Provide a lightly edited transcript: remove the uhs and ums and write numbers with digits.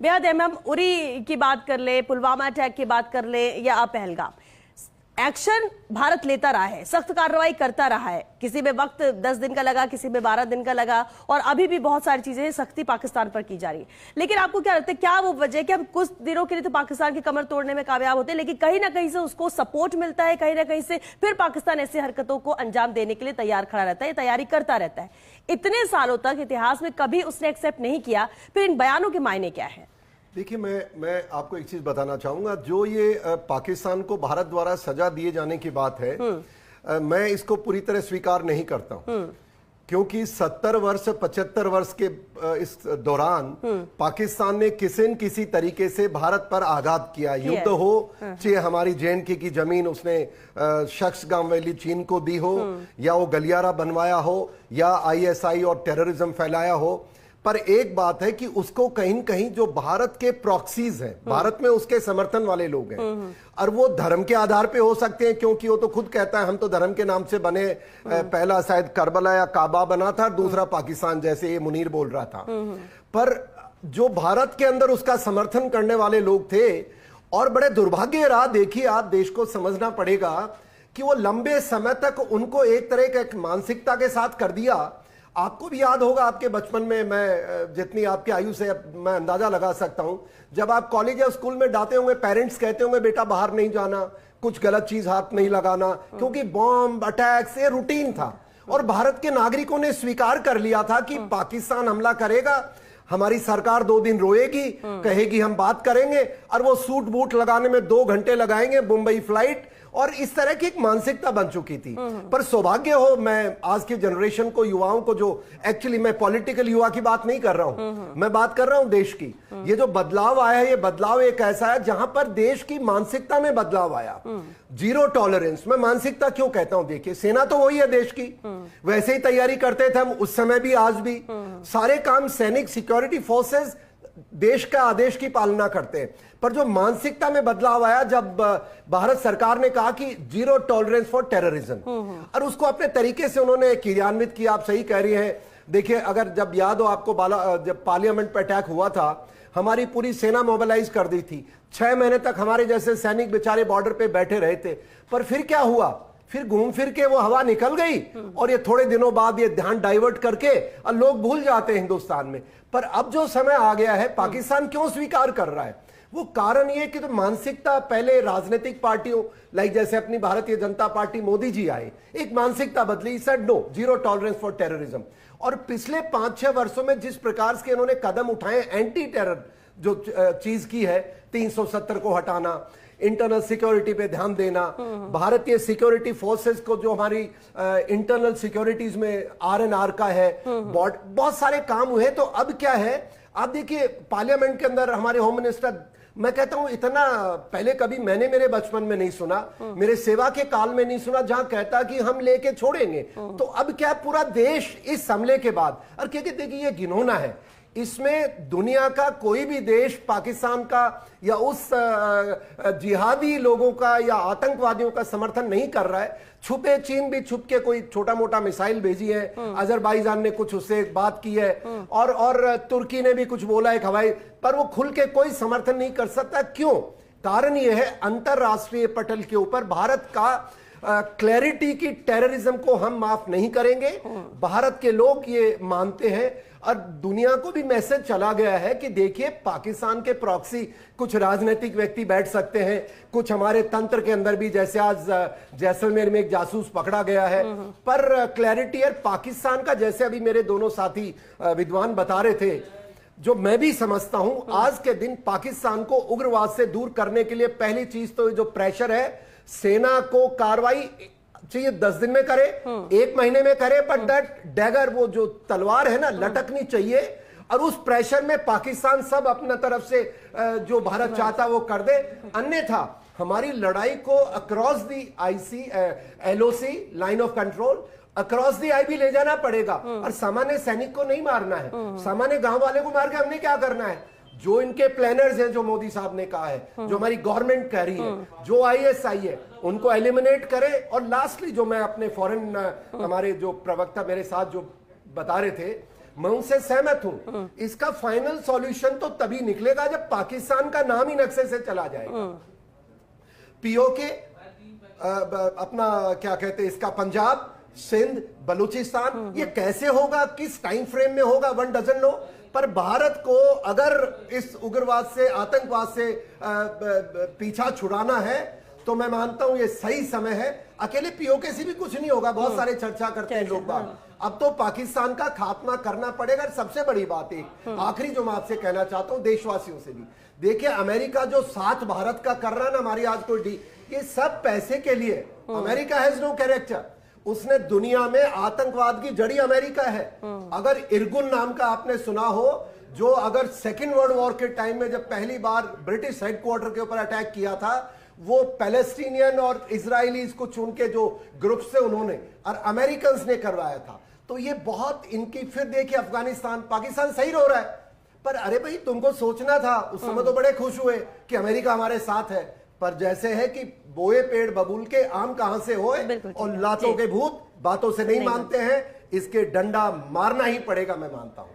बेहद अहम, उरी की बात कर ले, पुलवामा अटैक की बात कर ले या पहलगाम, एक्शन भारत लेता रहा है, सख्त कार्रवाई करता रहा है। किसी में वक्त 10 दिन का लगा, किसी में 12 दिन का लगा, और अभी भी बहुत सारी चीजें सख्ती पाकिस्तान पर की जा रही है। लेकिन आपको क्या लगता है, क्या वो वजह कि हम कुछ दिनों के लिए तो पाकिस्तान की कमर तोड़ने में कामयाब होते हैं, लेकिन कहीं ना कहीं से उसको सपोर्ट मिलता है, कहीं ना कहीं से फिर पाकिस्तान ऐसी हरकतों को अंजाम देने के लिए तैयार खड़ा रहता है, तैयारी करता रहता है। इतने सालों तक इतिहास में कभी उसने एक्सेप्ट नहीं किया, फिर इन बयानों के मायने क्या है? देखिए, मैं आपको एक चीज बताना चाहूंगा। जो ये पाकिस्तान को भारत द्वारा सजा दिए जाने की बात है, मैं इसको पूरी तरह स्वीकार नहीं करता हूं, क्योंकि 70 वर्ष 75 वर्ष के इस दौरान पाकिस्तान ने किसी न किसी तरीके से भारत पर आघात किया। युद्ध हो, चाहे हमारी JNK की जमीन उसने शख्स गांव वैली चीन को दी हो, या वो गलियारा बनवाया हो, या ISI और टेररिज्म फैलाया हो। पर एक बात है कि उसको कहीं न कहीं जो भारत के प्रॉक्सीज हैं, भारत में उसके समर्थन वाले लोग हैं, और वो धर्म के आधार पे हो सकते हैं, क्योंकि वो तो खुद कहता है हम तो धर्म के नाम से बने। पहला शायद करबला या काबा बना था, दूसरा पाकिस्तान, जैसे ये मुनीर बोल रहा था। पर जो भारत के अंदर उसका समर्थन करने वाले लोग थे, और बड़े दुर्भाग्य रहा, देखिए आप, देश को समझना पड़ेगा कि वो लंबे समय तक उनको एक तरह के मानसिकता के साथ कर दिया। आपको भी याद होगा, आपके बचपन में, मैं जितनी आपकी आयु से मैं अंदाजा लगा सकता हूं, जब आप कॉलेज या स्कूल में जाते होंगे, पेरेंट्स कहते होंगे बेटा बाहर नहीं जाना, कुछ गलत चीज हाथ नहीं लगाना, क्योंकि बॉम्ब अटैक्स ये रूटीन था। और भारत के नागरिकों ने स्वीकार कर लिया था कि पाकिस्तान हमला करेगा, हमारी सरकार 2 दिन रोएगी, कहेगी हम बात करेंगे, और वो सूट बूट लगाने में 2 घंटे लगाएंगे, मुंबई फ्लाइट। और इस तरह की एक मानसिकता बन चुकी थी। पर सौभाग्य हो, मैं आज की जनरेशन को, युवाओं को, जो एक्चुअली मैं पॉलिटिकल युवा की बात नहीं कर रहा हूं, मैं बात कर रहा हूं देश की। ये जो बदलाव आया है, ये बदलाव एक ऐसा है जहां पर देश की मानसिकता में बदलाव आया। Zero tolerance. मैं मानसिकता क्यों कहता हूं, देखिए सेना तो वही है देश की, वैसे ही तैयारी करते थे हम उस समय भी, आज भी। सारे काम सैनिक, सिक्योरिटी फोर्सेस देश का आदेश की पालना करते हैं। पर जो मानसिकता में बदलाव आया जब भारत सरकार ने कहा कि जीरो टॉलरेंस फॉर टेररिज्म, और उसको अपने तरीके से उन्होंने क्रियान्वित किया। आप सही कह रही हैं। देखिए, अगर जब याद हो आपको, जब पार्लियामेंट पर अटैक हुआ था, हमारी पूरी सेना मोबिलाइज कर दी थी। 6 महीने तक हमारे जैसे सैनिक बेचारे बॉर्डर पे बैठे रहे थे। पर फिर क्या हुआ, फिर घूम फिर के वो हवा निकल गई, और ये थोड़े दिनों बाद ये ध्यान डाइवर्ट करके और लोग भूल जाते हैं हिंदुस्तान में। पर अब जो समय आ गया है, पाकिस्तान क्यों स्वीकार कर रहा है, वो कारण ये कि तो मानसिकता, पहले राजनीतिक पार्टियों लाइक जैसे अपनी भारतीय जनता पार्टी, मोदी जी आए, एक मानसिकता बदली, said no, zero tolerance for terrorism. और पिछले 5-6 वर्षों में जिस प्रकार के इन्होंने कदम उठाए, एंटी टेरर जो चीज की है, 370 को हटाना, इंटरनल सिक्योरिटी पे ध्यान देना, भारतीय सिक्योरिटी फोर्सेस को, जो हमारी इंटरनल सिक्योरिटीज में RNR का है, बहुत सारे काम हुए। तो अब क्या है, आप देखिए पार्लियामेंट के अंदर हमारे होम मिनिस्टर, मैं कहता हूं इतना पहले कभी मैंने मेरे बचपन में नहीं सुना, मेरे सेवा के काल में नहीं सुना, जहां कहता कि हम लेके छोड़ेंगे। तो अब क्या, पूरा देश इस हमले के बाद, और क्योंकि देखिए ये घिनौना है, इसमें दुनिया का कोई भी देश पाकिस्तान का या उस जिहादी लोगों का या आतंकवादियों का समर्थन नहीं कर रहा है। छुपे चीन भी छुप के कोई छोटा मोटा मिसाइल भेजी है, अजरबैजान ने कुछ उससे बात की है, और तुर्की ने भी कुछ बोला है हवाई, पर वो खुल के कोई समर्थन नहीं कर सकता। क्यों? कारण ये है, अंतरराष्ट्रीय पटल के ऊपर भारत का क्लैरिटी की टेररिज्म को हम माफ नहीं करेंगे। भारत के लोग ये मानते हैं, और दुनिया को भी मैसेज चला गया है कि देखिए पाकिस्तान के प्रॉक्सी कुछ राजनीतिक व्यक्ति बैठ सकते हैं, कुछ हमारे तंत्र के अंदर भी, जैसे आज जैसलमेर में एक जासूस पकड़ा गया है। पर क्लैरिटी है पाकिस्तान का, जैसे अभी मेरे दोनों साथी विद्वान बता रहे थे, जो मैं भी समझता हूं, आज के दिन पाकिस्तान को उग्रवाद से दूर करने के लिए पहली चीज तो जो प्रेशर है, सेना को कार्रवाई चाहिए, 10 दिन में करे, 1 महीने में करे, पर दैट डैगर, वो जो तलवार है ना, लटकनी चाहिए। और उस प्रेशर में पाकिस्तान सब अपना तरफ से जो भारत चाहता वो कर दे, अन्यथा हमारी लड़ाई को across the LOC, line of control, across the IB ले जाना पड़ेगा। और सामान्य सैनिक को नहीं मारना है, सामान्य गांव वाले को मार के हमने क्या करना है। जो इनके प्लानर्स हैं, जो मोदी साहब ने कहा है, जो हमारी गवर्नमेंट कह रही है, जो ISI है, उनको एलिमिनेट करे। और लास्टली जो मैं अपने फॉरेन, हमारे जो प्रवक्ता मेरे साथ जो बता रहे थे, मैं उनसे सहमत हूं। इसका फाइनल सॉल्यूशन तो तभी निकलेगा जब पाकिस्तान का नाम ही नक्शे से चला जाएगा। पीओके, अपना क्या कहते हैं इसका, पंजाब, सिंध, बलूचिस्तान, ये कैसे होगा, किस टाइम फ्रेम में होगा, वन डजंट नो। पर भारत को अगर इस उग्रवाद से, आतंकवाद से पीछा छुड़ाना है तो मैं मानता हूं ये सही समय है। अकेले पीओके से भी कुछ नहीं होगा, बहुत सारे चर्चा करते हैं लोग बाग। अब तो पाकिस्तान का खात्मा करना पड़ेगा। सबसे बड़ी बात एक आखिरी जो मैं आपसे कहना चाहता हूं देशवासियों से भी, देखिए अमेरिका जो साथ भारत का कर रहा है ना, हमारी आज कोई ये सब पैसे के लिए। America has no character. उसने दुनिया में आतंकवाद की जड़ी अमेरिका है। अगर इरगुन नाम का आपने सुना हो, जो अगर सेकेंड वर्ल्ड वॉर के टाइम में जब पहली बार ब्रिटिश हेडक्वार्टर के ऊपर अटैक किया था, वो पैलेस्टीनियन और इजरायलीज को चुन के जो ग्रुप से उन्होंने और अमेरिकन ने करवाया था। तो ये बहुत इनकी, फिर देखिए अफगानिस्तान, पाकिस्तान सही रो रहा है, पर अरे भाई तुमको सोचना था। उस समय तो बड़े खुश हुए कि अमेरिका हमारे साथ है, पर जैसे है कि बोए पेड़ बबूल के आम कहां से होए, और लातों के भूत बातों से नहीं मानते हैं। इसके डंडा मारना ही पड़ेगा, मैं मानता हूं।